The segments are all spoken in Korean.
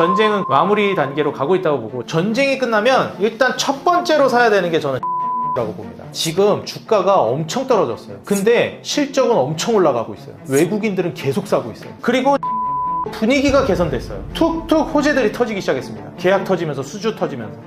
전쟁은 마무리 단계로 가고 있다고 보고, 전쟁이 끝나면 일단 첫 번째로 사야 되는 게 저는 라고 봅니다. 지금 주가가 엄청 떨어졌어요. 근데 실적은 엄청 올라가고 있어요. 외국인들은 계속 사고 있어요. 그리고 분위기가 개선됐어요. 툭툭 호재들이 터지기 시작했습니다. 계약 터지면서, 수주 터지면서.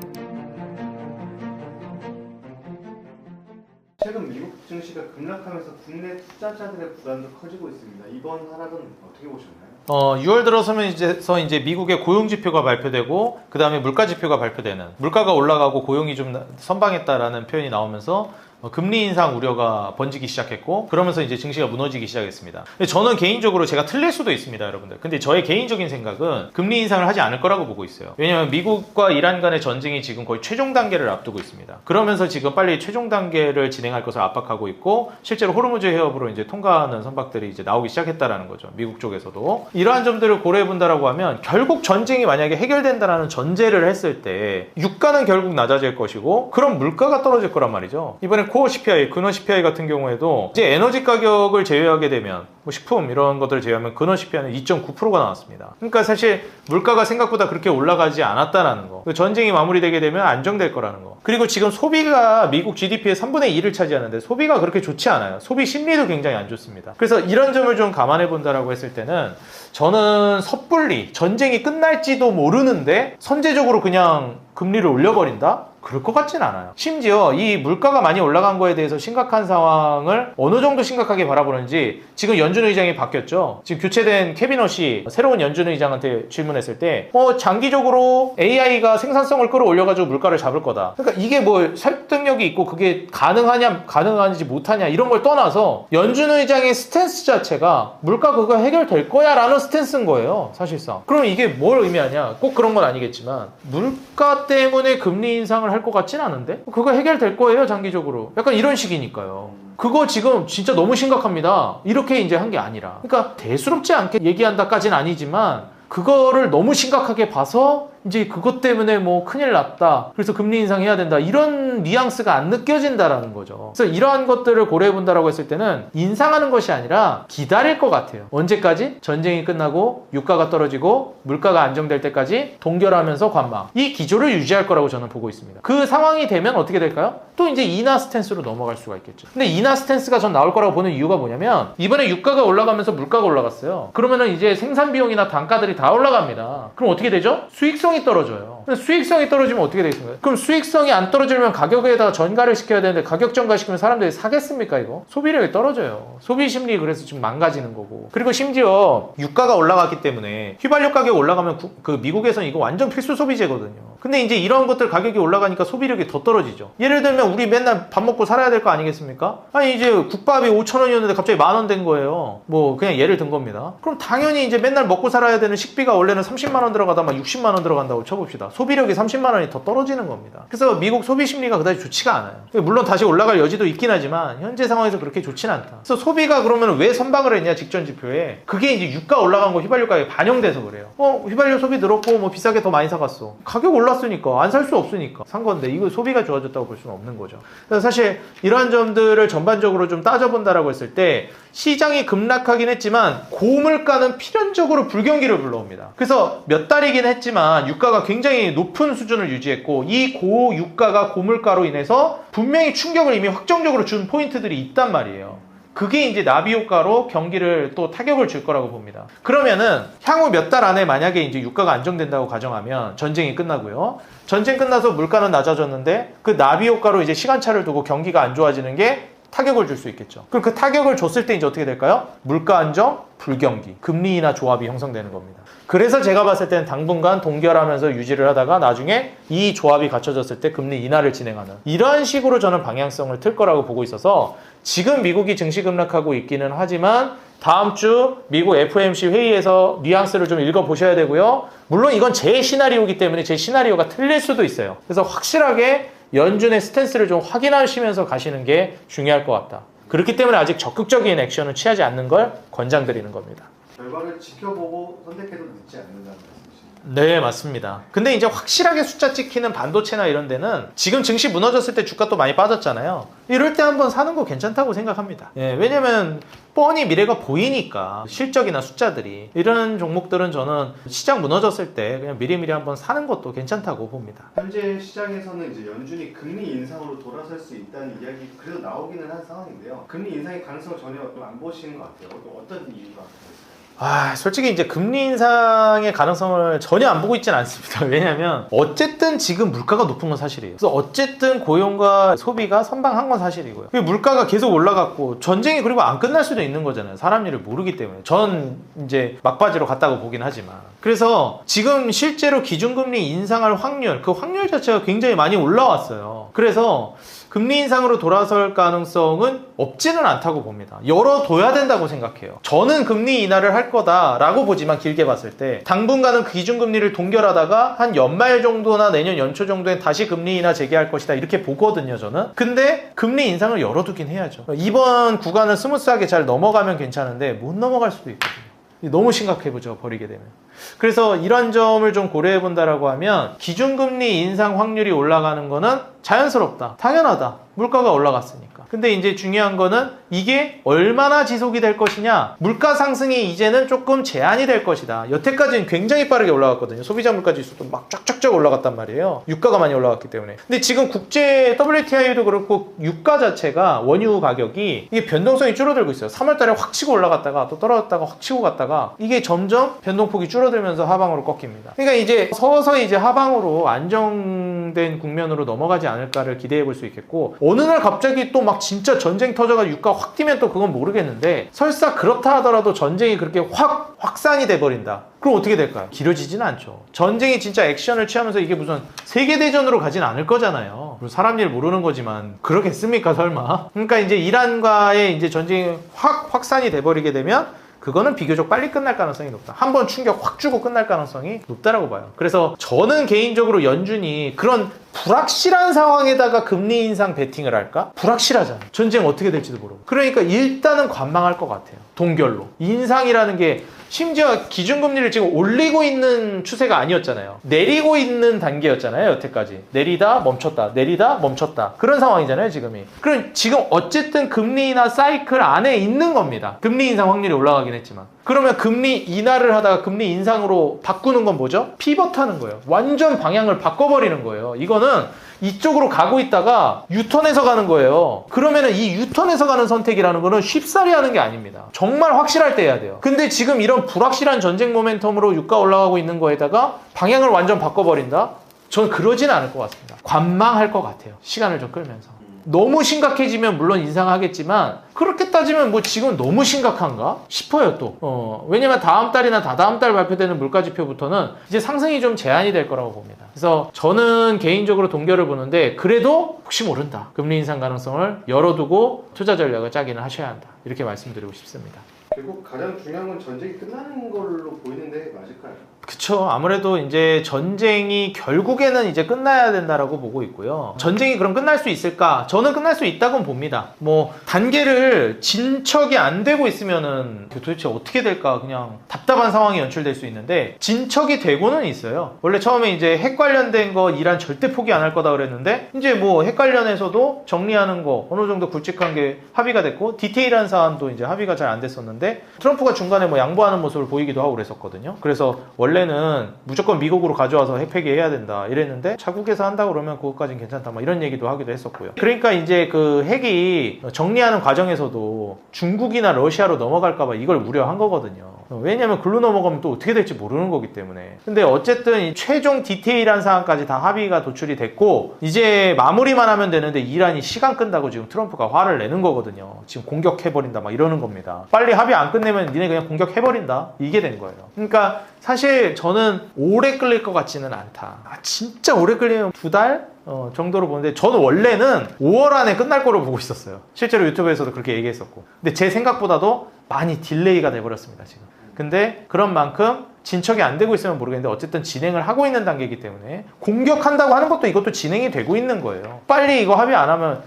최근 미국 증시가 급락하면서 국내 투자자들의 불안도 커지고 있습니다. 이번 하락은 어떻게 보셨나요? 6월 들어서면 이제 미국의 고용 지표가 발표되고, 그 다음에 물가 지표가 발표되는, 물가가 올라가고 고용이 좀 선방했다라는 표현이 나오면서 금리 인상 우려가 번지기 시작했고, 그러면서 이제 증시가 무너지기 시작했습니다. 근데 저는 개인적으로, 제가 틀릴 수도 있습니다, 여러분들. 근데 저의 개인적인 생각은 금리 인상을 하지 않을 거라고 보고 있어요. 왜냐면 미국과 이란 간의 전쟁이 지금 거의 최종 단계를 앞두고 있습니다. 그러면서 지금 빨리 최종 단계를 진행할 것을 압박하고 있고, 실제로 호르무즈 해협으로 이제 통과하는 선박들이 이제 나오기 시작했다라는 거죠. 미국 쪽에서도. 이러한 점들을 고려해 본다라고 하면, 결국 전쟁이 만약에 해결된다라는 전제를 했을 때 유가는 결국 낮아질 것이고, 그럼 물가가 떨어질 거란 말이죠. 이번에 코어 CPI, 근원 CPI 같은 경우에도 이제 에너지 가격을 제외하게 되면, 뭐 식품 이런 것들을 제외하면 근원 CPI는 2.9%가 나왔습니다. 그러니까 사실 물가가 생각보다 그렇게 올라가지 않았다라는 거. 전쟁이 마무리되게 되면 안정될 거라는 거. 그리고 지금 소비가 미국 GDP의 3분의 2를 차지하는데 소비가 그렇게 좋지 않아요. 소비 심리도 굉장히 안 좋습니다. 그래서 이런 점을 좀 감안해 본다라고 했을 때는, 저는 섣불리 전쟁이 끝날지도 모르는데 선제적으로 그냥 금리를 올려버린다? 그럴 것 같진 않아요. 심지어 이 물가가 많이 올라간 거에 대해서 심각한 상황을 어느 정도 심각하게 바라보는지, 지금 연준 의장이 바뀌었죠. 지금 교체된 캐비넛이 새로운 연준 의장한테 질문했을 때 장기적으로 AI가 생산성을 끌어올려가지고 물가를 잡을 거다. 그러니까 이게 뭐 설득력이 있고 그게 가능한지 못하냐 이런 걸 떠나서 연준 의장의 스탠스 자체가 물가 그거 해결될 거야 라는 스탠스인 거예요, 사실상. 그럼 이게 뭘 의미하냐? 꼭 그런 건 아니겠지만, 물가 때문에 금리 인상을 할 것 같진 않은데? 그거 해결될 거예요, 장기적으로. 약간 이런 식이니까요. 그거 지금 진짜 너무 심각합니다. 이렇게 이제 한 게 아니라. 그러니까 대수롭지 않게 얘기한다까지는 아니지만, 그거를 너무 심각하게 봐서 이제 그것 때문에 뭐 큰일 났다, 그래서 금리 인상해야 된다, 이런 뉘앙스가 안 느껴진다라는 거죠. 그래서 이러한 것들을 고려해 본다라고 했을 때는 인상하는 것이 아니라 기다릴 것 같아요. 언제까지? 전쟁이 끝나고 유가가 떨어지고 물가가 안정될 때까지 동결하면서 관망, 이 기조를 유지할 거라고 저는 보고 있습니다. 그 상황이 되면 어떻게 될까요? 또 이제 인하 스탠스로 넘어갈 수가 있겠죠. 근데 인하 스탠스가 전 나올 거라고 보는 이유가 뭐냐면, 이번에 유가가 올라가면서 물가가 올라갔어요. 그러면은 이제 생산 비용이나 단가들이 다 올라갑니다. 그럼 어떻게 되죠? 수익성이 떨어져요. 수익성이 떨어지면 어떻게 되겠습니까? 그럼 수익성이 안 떨어지면 가격에다가 전가를 시켜야 되는데, 가격 전가시키면 사람들이 사겠습니까? 이거 소비력이 떨어져요. 소비 심리, 그래서 지금 망가지는 거고. 그리고 심지어 유가가 올라갔기 때문에 휘발유 가격 올라가면 미국에서는 이거 완전 필수 소비재거든요. 근데 이제 이런 것들 가격이 올라가니까 소비력이 더 떨어지죠. 예를 들면 우리 맨날 밥 먹고 살아야 될 거 아니겠습니까? 아니 이제 국밥이 5,000원이었는데 갑자기 10,000원 된 거예요. 뭐 그냥 예를 든 겁니다. 그럼 당연히 이제 맨날 먹고 살아야 되는 식비가 원래는 30만 원 들어가다 막 60만 원 들어간다고 쳐봅시다. 소비력이 30만 원이 더 떨어지는 겁니다. 그래서 미국 소비 심리가 그다지 좋지가 않아요. 물론 다시 올라갈 여지도 있긴 하지만 현재 상황에서 그렇게 좋진 않다. 그래서 소비가 그러면 왜 선방을 했냐, 직전 지표에. 그게 이제 유가 올라간 거 휘발유 가격에 반영돼서 그래요. 휘발유 소비 늘었고 뭐 비싸게 더 많이 사갔어. 가격 올랐으니까, 안 살 수 없으니까 산 건데, 이거 소비가 좋아졌다고 볼 수는 없는 거죠. 그래서 사실 이러한 점들을 전반적으로 좀 따져본다라고 했을 때, 시장이 급락하긴 했지만 고물가는 필연적으로 불경기를 불러옵니다. 그래서 몇 달이긴 했지만 유가가 굉장히 높은 수준을 유지했고, 이 고유가가 고물가로 인해서 분명히 충격을 이미 확정적으로 준 포인트들이 있단 말이에요. 그게 이제 나비 효과로 경기를 또 타격을 줄 거라고 봅니다. 그러면은 향후 몇 달 안에 만약에 이제 유가가 안정된다고 가정하면, 전쟁이 끝나고요. 전쟁 끝나서 물가는 낮아졌는데 그 나비 효과로 이제 시간차를 두고 경기가 안 좋아지는 게 타격을 줄 수 있겠죠. 그럼 그 타격을 줬을 때 이제 어떻게 될까요? 물가 안정, 불경기, 금리 인하 조합이 형성되는 겁니다. 그래서 제가 봤을 때는 당분간 동결하면서 유지를 하다가 나중에 이 조합이 갖춰졌을 때 금리 인하를 진행하는, 이런 식으로 저는 방향성을 틀 거라고 보고 있어서, 지금 미국이 증시 급락하고 있기는 하지만 다음 주 미국 FOMC 회의에서 뉘앙스를 좀 읽어보셔야 되고요. 물론 이건 제 시나리오이기 때문에 제 시나리오가 틀릴 수도 있어요. 그래서 확실하게 연준의 스탠스를 좀 확인하시면서 가시는 게 중요할 것 같다. 그렇기 때문에 아직 적극적인 액션은 취하지 않는 걸 권장드리는 겁니다. 결과를 지켜보고 선택해도 늦지 않는다는 말씀이십니다. 네, 맞습니다. 근데 이제 확실하게 숫자 찍히는 반도체나 이런 데는 지금 증시 무너졌을 때 주가 또 많이 빠졌잖아요. 이럴 때 한번 사는 거 괜찮다고 생각합니다. 예, 왜냐면 뻔히 미래가 보이니까 실적이나 숫자들이 이런 종목들은 저는 시장 무너졌을 때 그냥 미리미리 한번 사는 것도 괜찮다고 봅니다. 현재 시장에서는 이제 연준이 금리 인상으로 돌아설 수 있다는 이야기 그래도 나오기는 한 상황인데요. 금리 인상의 가능성 전혀 안 보시는 것 같아요. 어떤 이유가 있을까요? 솔직히 이제 금리 인상의 가능성을 전혀 안 보고 있지는 않습니다. 왜냐면 어쨌든 지금 물가가 높은 건 사실이에요. 그래서 어쨌든 고용과 소비가 선방한 건 사실이고요. 물가가 계속 올라갔고 전쟁이 그리고 안 끝날 수도 있는 거잖아요. 사람 일을 모르기 때문에. 전 이제 막바지로 갔다고 보긴 하지만. 그래서 지금 실제로 기준금리 인상할 확률, 그 확률 자체가 굉장히 많이 올라왔어요. 그래서 금리 인상으로 돌아설 가능성은 없지는 않다고 봅니다. 열어둬야 된다고 생각해요. 저는 금리 인하를 할 거다라고 보지만 길게 봤을 때 당분간은 기준금리를 동결하다가 한 연말 정도나 내년 연초 정도엔 다시 금리 인하 재개할 것이다 이렇게 보거든요, 저는. 근데 금리 인상을 열어두긴 해야죠. 이번 구간을 스무스하게 잘 넘어가면 괜찮은데 못 넘어갈 수도 있거든요. 너무 심각해보죠, 버리게 되면. 그래서 이런 점을 좀 고려해 본다라고 하면 기준금리 인상 확률이 올라가는 거는 자연스럽다, 당연하다, 물가가 올라갔으니까. 근데 이제 중요한 거는 이게 얼마나 지속이 될 것이냐. 물가 상승이 이제는 조금 제한이 될 것이다. 여태까지는 굉장히 빠르게 올라갔거든요. 소비자 물가 지수도 막 쫙쫙쫙 올라갔단 말이에요. 유가가 많이 올라갔기 때문에. 근데 지금 국제 WTI도 그렇고 유가 자체가 원유 가격이 이게 변동성이 줄어들고 있어요. 3월 달에 확 치고 올라갔다가 또 떨어졌다가 확 치고 갔다가 이게 점점 변동폭이 줄어들면서 하방으로 꺾입니다. 그러니까 이제 서서히 이제 하방으로 안정된 국면으로 넘어가지 않을까를 기대해 볼 수 있겠고, 어느 날 갑자기 또 막 진짜 전쟁 터져가 유가 확 뛰면 또 그건 모르겠는데, 설사 그렇다 하더라도 전쟁이 그렇게 확산이 돼버린다. 그럼 어떻게 될까요? 길어지지는 않죠. 전쟁이 진짜 액션을 취하면서 이게 무슨 세계대전으로 가진 않을 거잖아요. 사람 일 모르는 거지만 그러겠습니까, 설마? 그러니까 이제 이란과의 이제 전쟁이 확산이 돼버리게 되면 그거는 비교적 빨리 끝날 가능성이 높다. 한번 충격 확 주고 끝날 가능성이 높다라고 봐요. 그래서 저는 개인적으로 연준이 그런 불확실한 상황에다가 금리 인상 베팅을 할까? 불확실하잖아요. 전쟁 어떻게 될지도 모르고. 그러니까 일단은 관망할 것 같아요. 동결로. 인상이라는 게 심지어 기준금리를 지금 올리고 있는 추세가 아니었잖아요. 내리고 있는 단계였잖아요, 여태까지. 내리다 멈췄다, 내리다 멈췄다. 그런 상황이잖아요, 지금이. 그럼 지금 어쨌든 금리 인하 사이클 안에 있는 겁니다. 금리 인상 확률이 올라가긴 했지만. 그러면 금리 인하를 하다가 금리 인상으로 바꾸는 건 뭐죠? 피벗하는 거예요. 완전 방향을 바꿔버리는 거예요. 이거는 이쪽으로 가고 있다가 유턴해서 가는 거예요. 그러면은 이 유턴해서 가는 선택이라는 거는 쉽사리 하는 게 아닙니다. 정말 확실할 때 해야 돼요. 근데 지금 이런 불확실한 전쟁 모멘텀으로 유가 올라가고 있는 거에다가 방향을 완전 바꿔버린다? 저는 그러지는 않을 것 같습니다. 관망할 것 같아요. 시간을 좀 끌면서. 너무 심각해지면 물론 인상하겠지만 그렇게 따지면 뭐 지금 너무 심각한가 싶어요 또. 왜냐면 다음 달이나 다다음 달 발표되는 물가지표부터는 이제 상승이 좀 제한이 될 거라고 봅니다. 그래서 저는 개인적으로 동결을 보는데, 그래도 혹시 모른다, 금리 인상 가능성을 열어두고 투자 전략을 짜기는 하셔야 한다, 이렇게 말씀드리고 싶습니다. 결국 가장 중요한 건 전쟁이 끝나는 걸로 보이는데 맞을까요? 그쵸. 아무래도 이제 전쟁이 결국에는 이제 끝나야 된다라고 보고 있고요. 전쟁이 그럼 끝날 수 있을까? 저는 끝날 수 있다고는 봅니다. 뭐 단계를 진척이 안 되고 있으면은 도대체 어떻게 될까 그냥 답답한 상황이 연출될 수 있는데, 진척이 되고는 있어요. 원래 처음에 이제 핵 관련된 거 이란 절대 포기 안 할 거다 그랬는데, 이제 뭐 핵 관련해서도 정리하는 거 어느 정도 굵직한 게 합의가 됐고, 디테일한 사안도 이제 합의가 잘 안 됐었는데 트럼프가 중간에 뭐 양보하는 모습을 보이기도 하고 그랬었거든요. 그래서 원래는 무조건 미국으로 가져와서 핵 폐기해야 된다 이랬는데, 자국에서 한다 그러면 그것까진 괜찮다 뭐 이런 얘기도 하기도 했었고요. 그러니까 이제 그 핵이 정리하는 과정에서도 중국이나 러시아로 넘어갈까봐 이걸 우려한 거거든요. 왜냐면 글로 넘어가면 또 어떻게 될지 모르는 거기 때문에. 근데 어쨌든 이 최종 디테일한 사항까지 다 합의가 도출이 됐고, 이제 마무리만 하면 되는데 이란이 시간 끈다고 지금 트럼프가 화를 내는 거거든요. 지금 공격해버린다 막 이러는 겁니다. 빨리 합의 안 끝내면 니네 그냥 공격해버린다, 이게 된 거예요. 그러니까 사실 저는 오래 끌릴 것 같지는 않다. 진짜 오래 끌리면 2달? 정도로 보는데, 저는 원래는 5월 안에 끝날 거로 보고 있었어요. 실제로 유튜브에서도 그렇게 얘기했었고. 근데 제 생각보다도 많이 딜레이가 돼버렸습니다, 지금. 근데 그런 만큼 진척이 안 되고 있으면 모르겠는데 어쨌든 진행을 하고 있는 단계이기 때문에 공격한다고 하는 것도 이것도 진행이 되고 있는 거예요. 빨리 이거 합의 안 하면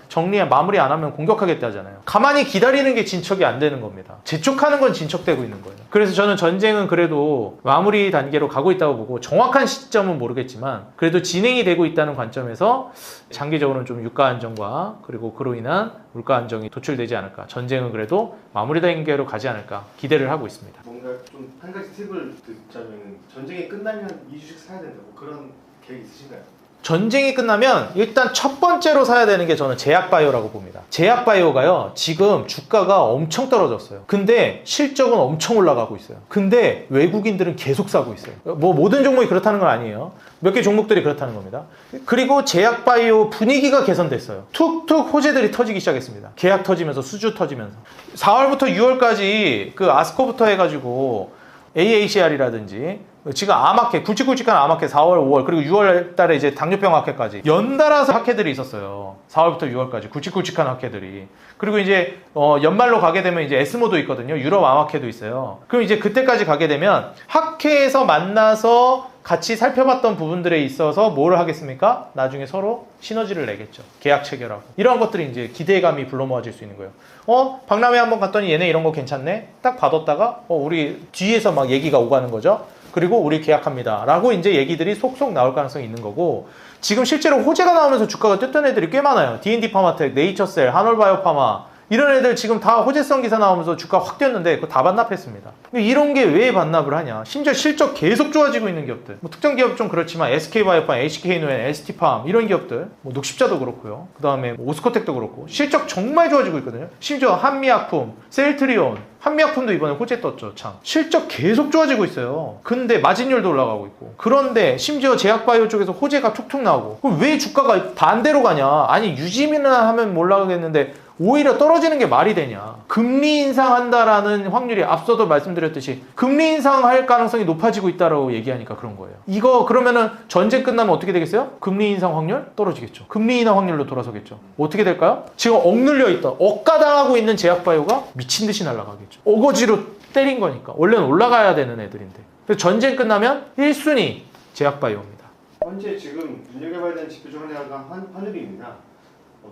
마무리 안 하면 공격하겠다잖아요. 가만히 기다리는 게 진척이 안 되는 겁니다. 재촉하는 건 진척되고 있는 거예요. 그래서 저는 전쟁은 그래도 마무리 단계로 가고 있다고 보고 정확한 시점은 모르겠지만 그래도 진행이 되고 있다는 관점에서 장기적으로는 좀 유가 안정과 그리고 그로 인한 물가 안정이 도출되지 않을까. 전쟁은 그래도 마무리 단계로 가지 않을까 기대를 하고 있습니다. 뭔가 좀 한 가지 팁을 듣자면 전쟁이 끝나면 2주씩 사야 된다. 뭐 그런 계획 있으신가요? 전쟁이 끝나면 일단 첫 번째로 사야 되는 게 저는 제약바이오라고 봅니다. 제약바이오가요, 지금 주가가 엄청 떨어졌어요. 근데 실적은 엄청 올라가고 있어요. 근데 외국인들은 계속 사고 있어요. 뭐 모든 종목이 그렇다는 건 아니에요. 몇 개 종목들이 그렇다는 겁니다. 그리고 제약바이오 분위기가 개선됐어요. 툭툭 호재들이 터지기 시작했습니다. 계약 터지면서 수주 터지면서 4월부터 6월까지 그 아스코부터 해가지고 AACR이라든지 지금 암학회, 굵직굵직한 암학회 4월, 5월 그리고 6월 달에 이제 당뇨병 학회까지 연달아서 학회들이 있었어요. 4월부터 6월까지 굵직굵직한 학회들이. 그리고 이제 연말로 가게 되면 이제 에스모도 있거든요. 유럽 암학회도 있어요. 그럼 이제 그때까지 가게 되면 학회에서 만나서 같이 살펴봤던 부분들에 있어서 뭘 하겠습니까? 나중에 서로 시너지를 내겠죠. 계약 체결하고. 이런 것들이 이제 기대감이 불러 모아질 수 있는 거예요. 박람회 한번 갔더니 얘네 이런 거 괜찮네? 딱 받았다가 우리 뒤에서 막 얘기가 오가는 거죠. 그리고 우리 계약합니다. 라고 이제 얘기들이 속속 나올 가능성이 있는 거고 지금 실제로 호재가 나오면서 주가가 뛰던 애들이 꽤 많아요. D&D 파마텍, 네이처셀, 한올바이오파마 이런 애들 지금 다 호재성 기사 나오면서 주가 확 뛰었는데 그거 다 반납했습니다. 이런 게 왜 반납을 하냐? 심지어 실적 계속 좋아지고 있는 기업들. 뭐 특정 기업 좀 그렇지만 SK바이오팜, HK노엔, ST팜 이런 기업들, 뭐 녹십자도 그렇고요. 그 다음에 오스코텍도 그렇고 실적 정말 좋아지고 있거든요. 심지어 한미약품, 셀트리온, 한미약품도 이번에 호재 떴죠. 참 실적 계속 좋아지고 있어요. 근데 마진율도 올라가고 있고 그런데 심지어 제약바이오 쪽에서 호재가 툭툭 나오고 그럼 왜 주가가 반대로 가냐? 아니 유지미나 하면 몰라가겠는데 오히려 떨어지는 게 말이 되냐. 금리 인상한다라는 확률이 앞서도 말씀드렸듯이 금리 인상할 가능성이 높아지고 있다고 얘기하니까 그런 거예요. 이거 그러면은 전쟁 끝나면 어떻게 되겠어요? 금리 인상 확률 떨어지겠죠. 금리 인하 확률로 돌아서겠죠. 어떻게 될까요? 지금 억눌려 있다, 억가당하고 있는 제약바이오가 미친 듯이 날아가겠죠. 어거지로 때린 거니까. 원래는 올라가야 되는 애들인데. 그래서 전쟁 끝나면 1순위 제약바이오입니다. 현재 지금 눈여겨봐야 되는 지표 중 하나가 환율입니다.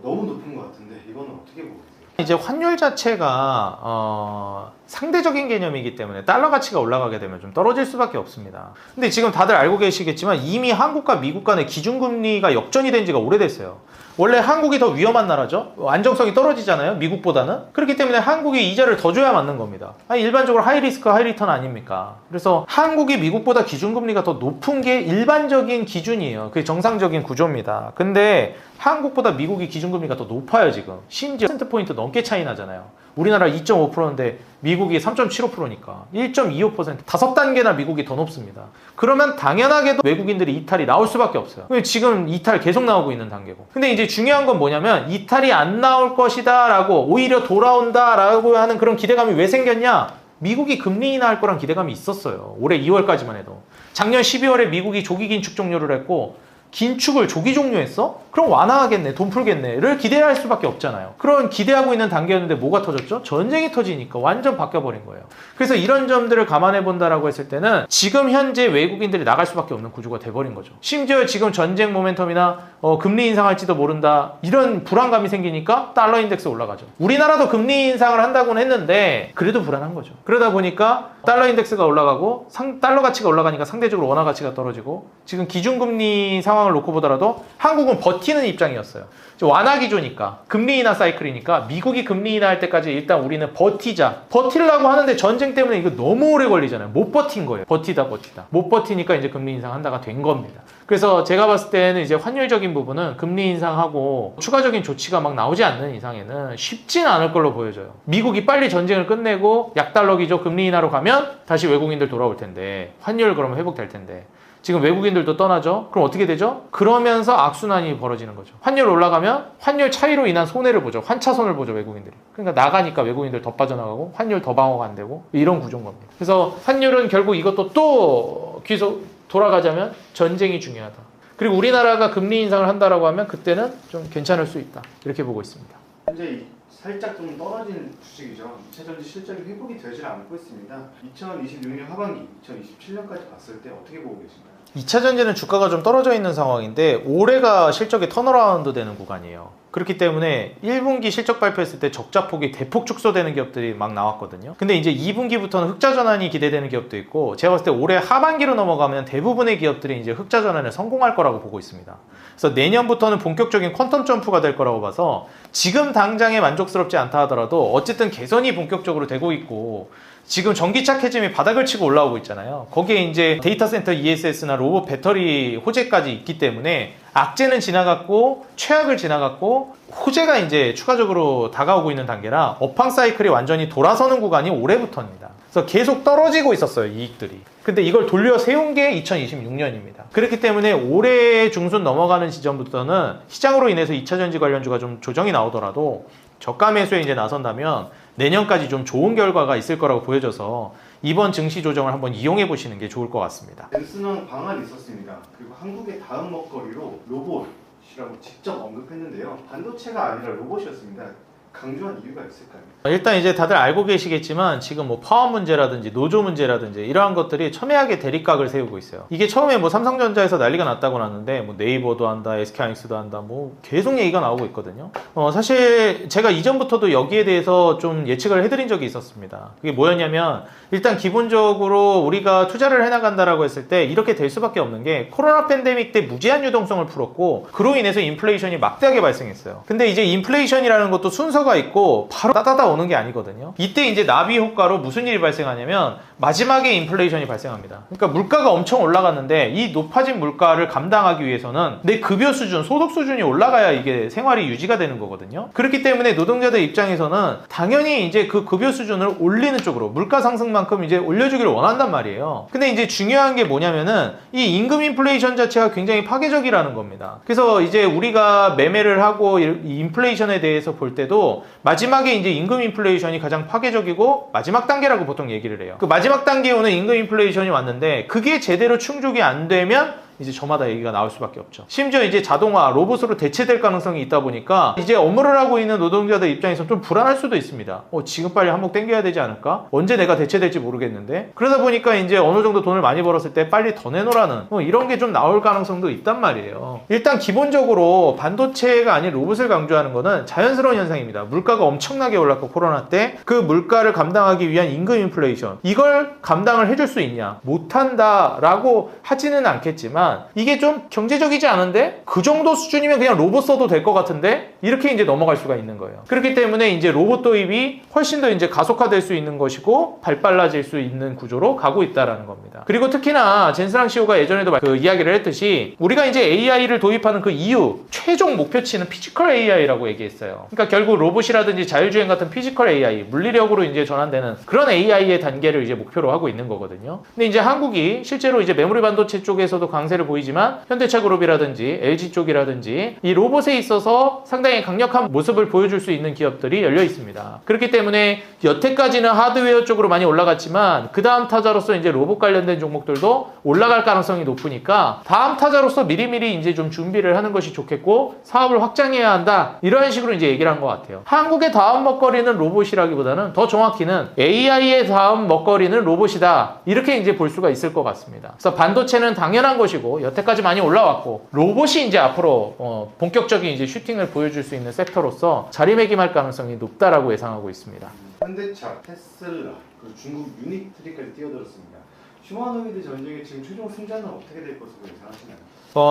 너무 높은 것 같은데 이거는 어떻게 보고 계세요? 이제 환율 자체가 상대적인 개념이기 때문에 달러 가치가 올라가게 되면 좀 떨어질 수밖에 없습니다. 근데 지금 다들 알고 계시겠지만 이미 한국과 미국 간의 기준금리가 역전이 된 지가 오래됐어요. 원래 한국이 더 위험한 나라죠. 안정성이 떨어지잖아요, 미국보다는. 그렇기 때문에 한국이 이자를 더 줘야 맞는 겁니다. 아니, 일반적으로 하이리스크 하이리턴 아닙니까? 그래서 한국이 미국보다 기준금리가 더 높은 게 일반적인 기준이에요. 그게 정상적인 구조입니다. 근데 한국보다 미국이 기준금리가 더 높아요. 지금 심지어 1%포인트 넘게 차이 나잖아요. 우리나라 2.5%인데 미국이 3.75%니까 1.25% 5단계나 미국이 더 높습니다. 그러면 당연하게도 외국인들이 이탈이 나올 수밖에 없어요. 지금 이탈 계속 나오고 있는 단계고. 근데 이제 중요한 건 뭐냐면 이탈이 안 나올 것이다 라고 오히려 돌아온다 라고 하는 그런 기대감이 왜 생겼냐? 미국이 금리 인하할 거란 기대감이 있었어요. 올해 2월까지만 해도. 작년 12월에 미국이 조기 긴축 종료를 했고 긴축을 조기 종료했어? 그럼 완화하겠네, 돈 풀겠네를 기대할 수밖에 없잖아요. 그런 기대하고 있는 단계였는데 뭐가 터졌죠? 전쟁이 터지니까 완전 바뀌어버린 거예요. 그래서 이런 점들을 감안해 본다라고 했을 때는 지금 현재 외국인들이 나갈 수밖에 없는 구조가 돼버린 거죠. 심지어 지금 전쟁 모멘텀이나 금리 인상할지도 모른다 이런 불안감이 생기니까 달러 인덱스 올라가죠. 우리나라도 금리 인상을 한다고는 했는데 그래도 불안한 거죠. 그러다 보니까 달러 인덱스가 올라가고 달러 가치가 올라가니까 상대적으로 원화 가치가 떨어지고 지금 기준금리 상황을 놓고 보더라도 한국은 버티는 입장이었어요. 완화 기조니까 금리 인하 사이클이니까 미국이 금리 인하할 때까지 일단 우리는 버티려고 하는데 전쟁 때문에 이거 너무 오래 걸리잖아요. 못 버틴 거예요. 버티다 못 버티니까 이제 금리 인상한다가 된 겁니다. 그래서 제가 봤을 때는 이제 환율적인 부분은 금리 인상하고 추가적인 조치가 막 나오지 않는 이상에는 쉽지는 않을 걸로 보여져요. 미국이 빨리 전쟁을 끝내고 약달러 기조 금리 인하로 가면 다시 외국인들 돌아올 텐데 환율 그러면 회복될 텐데 지금 외국인들도 떠나죠. 그럼 어떻게 되죠? 그러면서 악순환이 벌어지는 거죠. 환율 올라가면 환율 차이로 인한 손해를 보죠. 환차손을 보죠, 외국인들이. 그러니까 나가니까 외국인들 더 빠져나가고 환율 더 방어가 안 되고 이런 구조인 겁니다. 그래서 환율은 결국 이것도 또 돌아가자면 전쟁이 중요하다. 그리고 우리나라가 금리 인상을 한다라고 하면 그때는 좀 괜찮을 수 있다. 이렇게 보고 있습니다. 현재 살짝 좀 떨어진 주식이죠. 2차전지 실적이 회복이 되질 않고 있습니다. 2026년 하반기, 2027년까지 봤을 때 어떻게 보고 계신가요? 2차 전지는 주가가 좀 떨어져 있는 상황인데 올해가 실적이 턴어라운드 되는 구간이에요. 그렇기 때문에 1분기 실적 발표했을 때 적자폭이 대폭 축소되는 기업들이 막 나왔거든요. 근데 이제 2분기부터는 흑자 전환이 기대되는 기업도 있고, 제가 봤을 때 올해 하반기로 넘어가면 대부분의 기업들이 이제 흑자 전환에 성공할 거라고 보고 있습니다. 그래서 내년부터는 본격적인 퀀텀 점프가 될 거라고 봐서 지금 당장에 만족스럽지 않다 하더라도 어쨌든 개선이 본격적으로 되고 있고, 지금 전기차 캐즘이 바닥을 치고 올라오고 있잖아요. 거기에 이제 데이터 센터 ESS나 로봇 배터리 호재까지 있기 때문에 악재는 지나갔고 최악을 지나갔고 호재가 이제 추가적으로 다가오고 있는 단계라 업황 사이클이 완전히 돌아서는 구간이 올해부터입니다. 그래서 계속 떨어지고 있었어요, 이익들이. 근데 이걸 돌려 세운 게 2026년입니다. 그렇기 때문에 올해 중순 넘어가는 지점부터는 시장으로 인해서 2차전지 관련주가 좀 조정이 나오더라도 저가 매수에 이제 나선다면 내년까지 좀 좋은 결과가 있을 거라고 보여져서 이번 증시 조정을 한번 이용해 보시는 게 좋을 것 같습니다. 벤슨왕 방안이 있었습니다. 그리고 한국의 다음 먹거리로 로봇이라고 직접 언급했는데요. 반도체가 아니라 로봇이었습니다. 강조한 이유가 있을까요? 일단 이제 다들 알고 계시겠지만 지금 뭐 파워 문제라든지 노조 문제라든지 이러한 것들이 첨예하게 대립각을 세우고 있어요. 이게 처음에 뭐 삼성전자에서 난리가 났다고 났는데 뭐 네이버도 한다, SK하이닉스도 한다, 뭐 계속 얘기가 나오고 있거든요. 사실 제가 이전부터도 여기에 대해서 좀 예측을 해드린 적이 있었습니다. 그게 뭐였냐면 일단 기본적으로 우리가 투자를 해나간다라고 했을 때 이렇게 될 수밖에 없는 게 코로나 팬데믹 때 무제한 유동성을 풀었고 그로 인해서 인플레이션이 막대하게 발생했어요. 근데 이제 인플레이션이라는 것도 순서가 있고 바로 따다다 오는 게 아니거든요. 이때 이제 나비 효과로 무슨 일이 발생하냐면 마지막에 인플레이션이 발생합니다. 그러니까 물가가 엄청 올라갔는데 이 높아진 물가를 감당하기 위해서는 내 급여 수준, 소득 수준이 올라가야 이게 생활이 유지가 되는 거거든요. 그렇기 때문에 노동자들 입장에서는 당연히 이제 그 급여 수준을 올리는 쪽으로 물가 상승만큼 이제 올려주기를 원한단 말이에요. 근데 이제 중요한 게 뭐냐면은 이 임금 인플레이션 자체가 굉장히 파괴적이라는 겁니다. 그래서 이제 우리가 매매를 하고 이 인플레이션에 대해서 볼 때도 마지막에 이제 임금 인플레이션이 가장 파괴적이고 마지막 단계라고 보통 얘기를 해요. 그 마지막 단계에 오는 임금 인플레이션이 왔는데 그게 제대로 충족이 안 되면 이제 저마다 얘기가 나올 수밖에 없죠. 심지어 이제 자동화, 로봇으로 대체될 가능성이 있다 보니까 이제 업무를 하고 있는 노동자들 입장에서 좀 불안할 수도 있습니다. 지금 빨리 한몫 땡겨야 되지 않을까? 언제 내가 대체될지 모르겠는데. 그러다 보니까 이제 어느 정도 돈을 많이 벌었을 때 빨리 더 내놓으라는 이런 게 좀 나올 가능성도 있단 말이에요. 일단 기본적으로 반도체가 아닌 로봇을 강조하는 거는 자연스러운 현상입니다. 물가가 엄청나게 올랐고 코로나 때 그 물가를 감당하기 위한 임금 인플레이션, 이걸 감당을 해줄 수 있냐? 못한다라고 하지는 않겠지만 이게 좀 경제적이지 않은데 그 정도 수준이면 그냥 로봇 써도 될 것 같은데 이렇게 이제 넘어갈 수가 있는 거예요. 그렇기 때문에 이제 로봇 도입이 훨씬 더 이제 가속화될 수 있는 것이고 발빨라질 수 있는 구조로 가고 있다라는 겁니다. 그리고 특히나 젠스랑 CEO가 예전에도 그 이야기를 했듯이 우리가 이제 AI를 도입하는 그 이유 최종 목표치는 피지컬 AI라고 얘기했어요. 그러니까 결국 로봇이라든지 자율주행 같은 피지컬 AI, 물리력으로 이제 전환되는 그런 AI의 단계를 이제 목표로 하고 있는 거거든요. 근데 이제 한국이 실제로 이제 메모리 반도체 쪽에서도 강세를 보이지만 현대차 그룹이라든지 LG 쪽이라든지 이 로봇에 있어서 상당히 강력한 모습을 보여줄 수 있는 기업들이 열려 있습니다. 그렇기 때문에 여태까지는 하드웨어 쪽으로 많이 올라갔지만 그 다음 타자로서 이제 로봇 관련된 종목들도 올라갈 가능성이 높으니까 다음 타자로서 미리미리 이제 좀 준비를 하는 것이 좋겠고 사업을 확장해야 한다, 이런 식으로 이제 얘기를 한 것 같아요. 한국의 다음 먹거리는 로봇이라기보다는 더 정확히는 AI의 다음 먹거리는 로봇이다, 이렇게 이제 볼 수가 있을 것 같습니다. 그래서 반도체는 당연한 것이고 여태까지 많이 올라왔고 로봇이 이제 앞으로 본격적인 이제 슈팅을 보여줄 수 있는 섹터로서 자리매김할 가능성이 높다라고 예상하고 있습니다. 현대차, 테슬라, 그리고 중국 유니트리까지 뛰어들었습니다. 휴머노이드 전쟁의 지금 최종 승자는 어떻게 될 것으로 예상하시나요?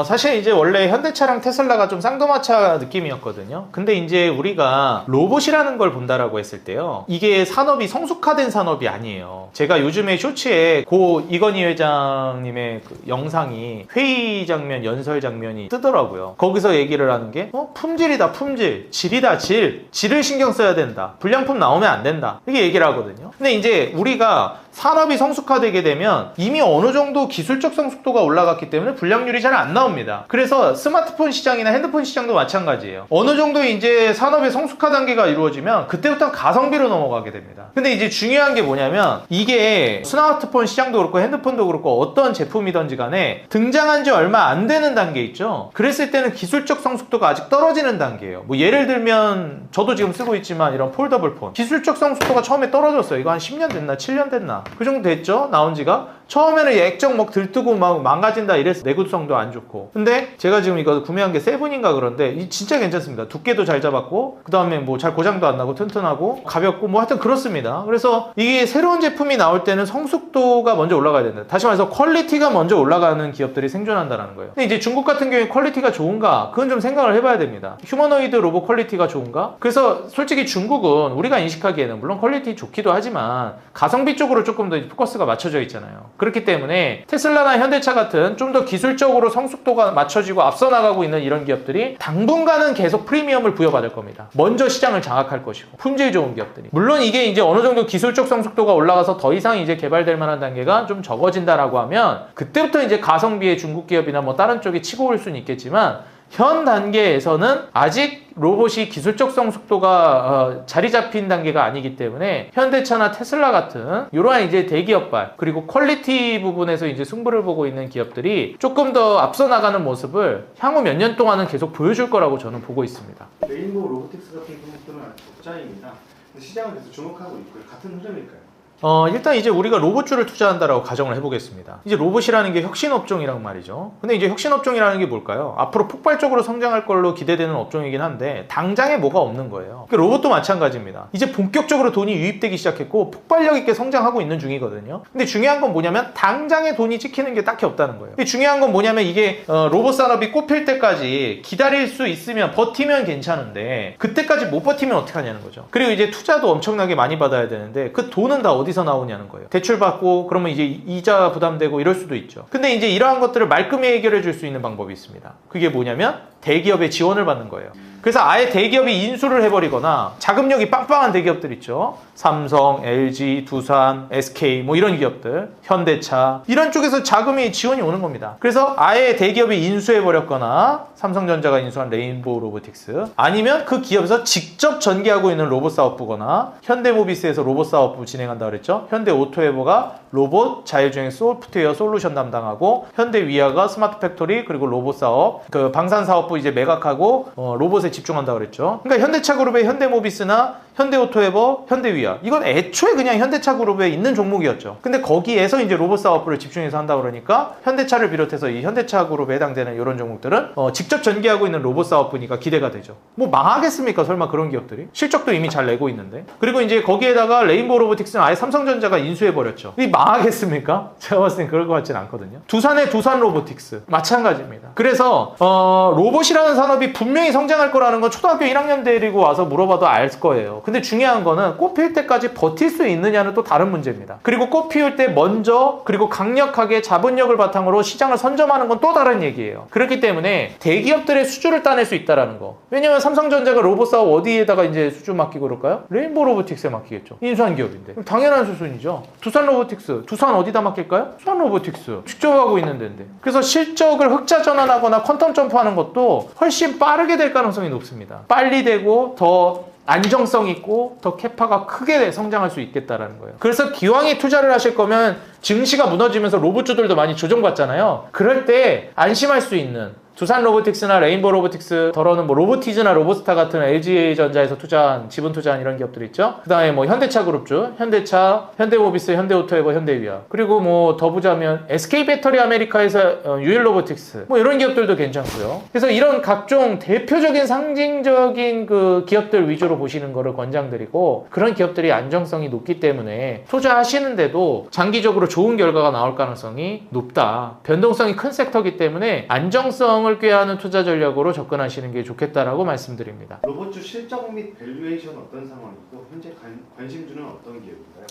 사실 이제 원래 현대차랑 테슬라가 좀 쌍두마차 느낌이었거든요. 근데 이제 우리가 로봇이라는 걸 본다라고 했을 때요, 이게 산업이 성숙화된 산업이 아니에요. 제가 요즘에 쇼츠에 고 이건희 회장님의 그 영상이 회의 장면, 연설 장면이 뜨더라고요. 거기서 얘기를 하는 게 품질이다, 품질, 질이다, 질을 신경 써야 된다, 불량품 나오면 안 된다, 이렇게 얘기를 하거든요. 근데 이제 우리가 산업이 성숙화되게 되면 이미 어느 정도 기술적 성숙도가 올라갔기 때문에 불량률이 잘 안 나옵니다. 그래서 스마트폰 시장이나 핸드폰 시장도 마찬가지예요. 어느 정도 이제 산업의 성숙화 단계가 이루어지면 그때부터 가성비로 넘어가게 됩니다. 근데 이제 중요한 게 뭐냐면 이게 스마트폰 시장도 그렇고 핸드폰도 그렇고 어떤 제품이든지 간에 등장한 지 얼마 안 되는 단계 있죠. 그랬을 때는 기술적 성숙도가 아직 떨어지는 단계예요. 뭐 예를 들면 저도 지금 쓰고 있지만 이런 폴더블 폰 기술적 성숙도가 처음에 떨어졌어요. 이거 한 10년 됐나 7년 됐나 그 정도 됐죠. 나온 지가 처음에는 액정 막 들뜨고 막 망가진다 이래서 내구성도 안 좋고. 근데 제가 지금 이거 구매한 게 세븐인가 그런데 이 진짜 괜찮습니다. 두께도 잘 잡았고 그 다음에 뭐 잘 고장도 안 나고 튼튼하고 가볍고 뭐 하여튼 그렇습니다. 그래서 이게 새로운 제품이 나올 때는 성숙도가 먼저 올라가야 된다. 다시 말해서 퀄리티가 먼저 올라가는 기업들이 생존한다는 거예요. 근데 이제 중국 같은 경우에 퀄리티가 좋은가 그건 좀 생각을 해봐야 됩니다. 휴머노이드 로봇 퀄리티가 좋은가? 그래서 솔직히 중국은 우리가 인식하기에는 물론 퀄리티 좋기도 하지만 가성비 쪽으로 조금 더 포커스가 맞춰져 있잖아요. 그렇기 때문에 테슬라나 현대차 같은 좀 더 기술적으로 성숙도가 맞춰지고 앞서 나가고 있는 이런 기업들이 당분간은 계속 프리미엄을 부여받을 겁니다. 먼저 시장을 장악할 것이고 품질 좋은 기업들이. 물론 이게 이제 어느 정도 기술적 성숙도가 올라가서 더 이상 이제 개발될 만한 단계가 좀 적어진다라고 하면 그때부터 이제 가성비의 중국 기업이나 뭐 다른 쪽이 치고 올 수는 있겠지만 현 단계에서는 아직 로봇이 기술적 성숙도가 자리 잡힌 단계가 아니기 때문에 현대차나 테슬라 같은 이러한 이제 대기업발 그리고 퀄리티 부분에서 이제 승부를 보고 있는 기업들이 조금 더 앞서 나가는 모습을 향후 몇 년 동안은 계속 보여줄 거라고 저는 보고 있습니다. 레인보우 로보틱스 같은 종목들은 적자입니다. 시장을 계속 주목하고 있고요. 같은 흐름일까요? 일단 이제 우리가 로봇주를 투자한다라고 가정을 해보겠습니다. 이제 로봇이라는 게 혁신업종이란 말이죠. 근데 이제 혁신업종이라는 게 뭘까요? 앞으로 폭발적으로 성장할 걸로 기대되는 업종이긴 한데 당장에 뭐가 없는 거예요. 로봇도 마찬가지입니다. 이제 본격적으로 돈이 유입되기 시작했고 폭발력 있게 성장하고 있는 중이거든요. 근데 중요한 건 뭐냐면 당장에 돈이 찍히는 게 딱히 없다는 거예요. 근데 중요한 건 뭐냐면 이게 로봇 산업이 꼽힐 때까지 기다릴 수 있으면 버티면 괜찮은데 그때까지 못 버티면 어떻게 하냐는 거죠. 그리고 이제 투자도 엄청나게 많이 받아야 되는데 그 돈은 다 어디서 나오냐는 거예요. 대출 받고 그러면 이제 이자 부담되고 이럴 수도 있죠. 근데 이제 이러한 것들을 말끔히 해결해 줄 수 있는 방법이 있습니다. 그게 뭐냐면 대기업의 지원을 받는 거예요. 그래서 아예 대기업이 인수를 해버리거나 자금력이 빵빵한 대기업들 있죠. 삼성, LG, 두산, SK 뭐 이런 기업들, 현대차 이런 쪽에서 자금이 지원이 오는 겁니다. 그래서 아예 대기업이 인수해버렸거나 삼성전자가 인수한 레인보우 로보틱스 아니면 그 기업에서 직접 전개하고 있는 로봇 사업부거나 현대모비스에서 로봇 사업부 진행한다 그랬죠. 현대오토에버가 로봇, 자율주행 소프트웨어 솔루션 담당하고 현대위아가 스마트 팩토리 그리고 로봇 사업 그 방산 사업부 이제 매각하고 로봇에 집중한다 그랬죠. 그러니까 현대차 그룹의 현대모비스나 현대오토에버, 현대위아 이건 애초에 그냥 현대차 그룹에 있는 종목이었죠. 근데 거기에서 이제 로봇 사업부를 집중해서 한다 그러니까 현대차를 비롯해서 이 현대차 그룹에 해당되는 이런 종목들은 직접 전개하고 있는 로봇 사업부니까 기대가 되죠. 뭐 망하겠습니까? 설마 그런 기업들이? 실적도 이미 잘 내고 있는데. 그리고 이제 거기에다가 레인보우 로보틱스는 아예 삼성전자가 인수해버렸죠. 이 망하겠습니까? 제가 봤을 땐 그럴 것 같진 않거든요. 두산의 두산 로보틱스 마찬가지입니다. 그래서 로봇이라는 산업이 분명히 성장할 거라는 건 초등학교 1학년 데리고 와서 물어봐도 알 거예요. 근데 중요한 거는 꽃필 때까지 버틸 수 있느냐는 또 다른 문제입니다. 그리고 꽃 피울 때 먼저 그리고 강력하게 자본력을 바탕으로 시장을 선점하는 건 또 다른 얘기예요. 그렇기 때문에 대기업들의 수주를 따낼 수 있다는 거. 왜냐면 삼성전자가 로봇 사업 어디에다가 이제 수주 맡기고 그럴까요? 레인보우 로보틱스에 맡기겠죠. 인수한 기업인데. 당연한 수순이죠. 두산 로보틱스. 두산 어디다 맡길까요? 두산 로보틱스. 직접 하고 있는 데인데. 그래서 실적을 흑자 전환하거나 퀀텀 점프하는 것도 훨씬 빠르게 될 가능성이 높습니다. 빨리 되고 더 안정성 있고 더 캐파가 크게 성장할 수 있겠다라는 거예요. 그래서 기왕에 투자를 하실 거면 증시가 무너지면서 로봇주들도 많이 조정받잖아요. 그럴 때 안심할 수 있는 두산 로보틱스나 레인보우 로보틱스 더러는 뭐 로보티즈나 로보스타 같은 LG전자에서 투자한 지분 투자한 이런 기업들 있죠. 그 다음에 뭐 현대차 그룹주, 현대차, 현대모비스, 현대오토에버, 현대위아 그리고 뭐 더 보자면 SK 배터리 아메리카에서 유일 로보틱스 뭐 이런 기업들도 괜찮고요. 그래서 이런 각종 대표적인 상징적인 그 기업들 위주로 보시는 거를 권장드리고 그런 기업들이 안정성이 높기 때문에 투자하시는데도 장기적으로 좋은 결과가 나올 가능성이 높다. 변동성이 큰 섹터이기 때문에 안정성 을 꾀하는 투자 전략으로 접근하시는 게 좋겠다라고 말씀드립니다. 로봇주 실적 및 밸류에이션 어떤 상황이고 현재 관심주는 어떤 기업인가요?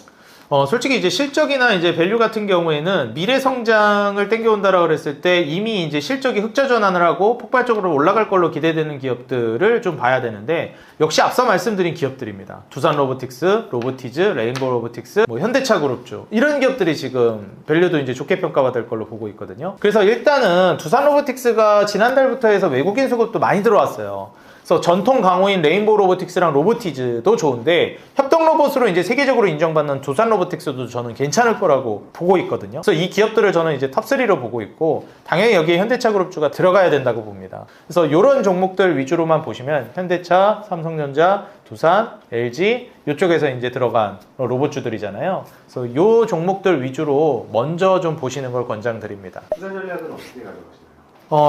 솔직히 이제 실적이나 이제 밸류 같은 경우에는 미래 성장을 땡겨온다라고 그랬을 때 이미 이제 실적이 흑자 전환을 하고 폭발적으로 올라갈 걸로 기대되는 기업들을 좀 봐야 되는데, 역시 앞서 말씀드린 기업들입니다. 두산 로보틱스, 로보티즈, 레인보우 로보틱스, 뭐 현대차 그룹주, 이런 기업들이 지금 밸류도 이제 좋게 평가받을 걸로 보고 있거든요. 그래서 일단은 두산 로보틱스가 지난달부터 해서 외국인 수급도 많이 들어왔어요. 그래서 전통 강호인 레인보우 로보틱스랑 로보티즈도 좋은데, 협동 로봇으로 이제 세계적으로 인정받는 두산 로보틱스도 저는 괜찮을 거라고 보고 있거든요. 그래서 이 기업들을 저는 이제 탑3로 보고 있고, 당연히 여기에 현대차 그룹주가 들어가야 된다고 봅니다. 그래서 이런 종목들 위주로만 보시면 현대차, 삼성전자, 두산, LG 이쪽에서 이제 들어간 로봇주들이잖아요. 그래서 이 종목들 위주로 먼저 좀 보시는 걸 권장드립니다. 투자 전략은 어떻게 가져가시나요?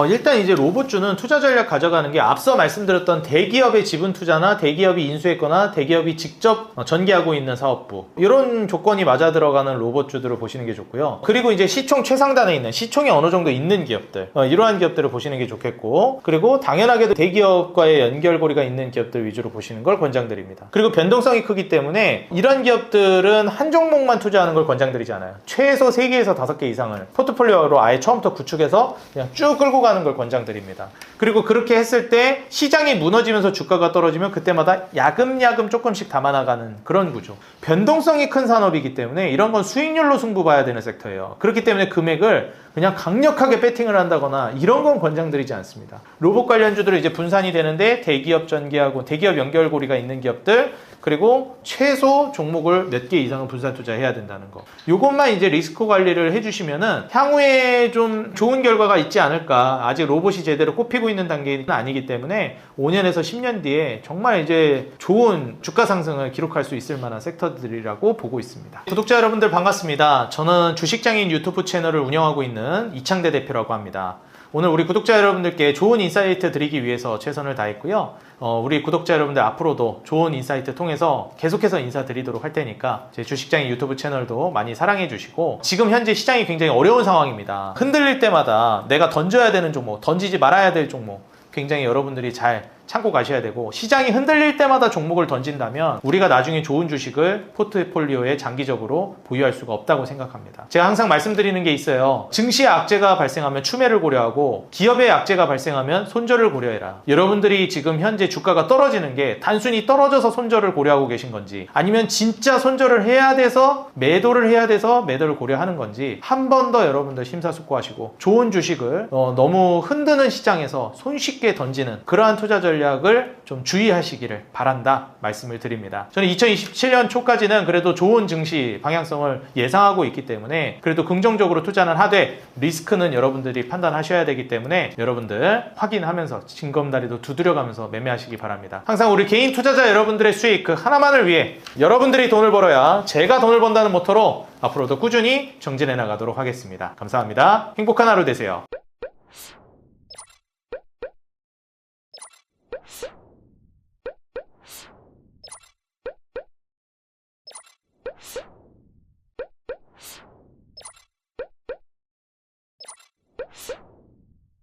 일단 이제 로봇주는 투자 전략 가져가는 게 앞서 말씀드렸던 대기업의 지분 투자나 대기업이 인수했거나 대기업이 직접 전개하고 있는 사업부, 이런 조건이 맞아 들어가는 로봇주들을 보시는 게 좋고요. 그리고 이제 시총 최상단에 있는, 시총이 어느 정도 있는 기업들, 이러한 기업들을 보시는 게 좋겠고, 그리고 당연하게도 대기업과의 연결고리가 있는 기업들 위주로 보시는 걸 권장드립니다. 그리고 변동성이 크기 때문에 이런 기업들은 한 종목만 투자하는 걸 권장드리지 않아요. 최소 3개에서 5개 이상을 포트폴리오로 아예 처음부터 구축해서 그냥 쭉 끌고 가는 걸 권장드립니다. 그리고 그렇게 했을 때 시장이 무너지면서 주가가 떨어지면 그때마다 야금야금 조금씩 담아나가는 그런 구조. 변동성이 큰 산업이기 때문에 이런 건 수익률로 승부 봐야 되는 섹터예요. 그렇기 때문에 금액을 그냥 강력하게 배팅을 한다거나 이런 건 권장드리지 않습니다. 로봇 관련주들은 이제 분산이 되는데 대기업 전개하고 대기업 연결고리가 있는 기업들, 그리고 최소 종목을 몇 개 이상은 분산 투자해야 된다는 거. 요것만 이제 리스크 관리를 해주시면은 향후에 좀 좋은 결과가 있지 않을까. 아직 로봇이 제대로 꼽히고 있는 단계는 아니기 때문에 5년에서 10년 뒤에 정말 이제 좋은 주가 상승을 기록할 수 있을 만한 섹터들이라고 보고 있습니다. 구독자 여러분들 반갑습니다. 저는 주식장인 유튜브 채널을 운영하고 있는 이창대 대표라고 합니다. 오늘 우리 구독자 여러분들께 좋은 인사이트 드리기 위해서 최선을 다했고요. 우리 구독자 여러분들 앞으로도 좋은 인사이트 통해서 계속해서 인사드리도록 할 테니까 제 주식장인 유튜브 채널도 많이 사랑해 주시고, 지금 현재 시장이 굉장히 어려운 상황입니다. 흔들릴 때마다 내가 던져야 되는 종목, 던지지 말아야 될 종목, 굉장히 여러분들이 잘 참고 가셔야 되고, 시장이 흔들릴 때마다 종목을 던진다면 우리가 나중에 좋은 주식을 포트폴리오에 장기적으로 보유할 수가 없다고 생각합니다. 제가 항상 말씀드리는 게 있어요. 증시의 악재가 발생하면 추매를 고려하고 기업의 악재가 발생하면 손절을 고려해라. 여러분들이 지금 현재 주가가 떨어지는 게 단순히 떨어져서 손절을 고려하고 계신 건지, 아니면 진짜 손절을 해야 돼서 매도를 고려하는 건지, 한 번 더 여러분들 심사숙고하시고 좋은 주식을 너무 흔드는 시장에서 손쉽게 던지는 그러한 투자 전략을 좀 주의하시기를 바란다 말씀을 드립니다. 저는 2027년 초까지는 그래도 좋은 증시 방향성을 예상하고 있기 때문에 그래도 긍정적으로 투자는 하되, 리스크는 여러분들이 판단하셔야 되기 때문에 여러분들 확인하면서 징검다리도 두드려가면서 매매하시기 바랍니다. 항상 우리 개인 투자자 여러분들의 수익 그 하나만을 위해, 여러분들이 돈을 벌어야 제가 돈을 번다는 모토로 앞으로도 꾸준히 정진해 나가도록 하겠습니다. 감사합니다. 행복한 하루 되세요.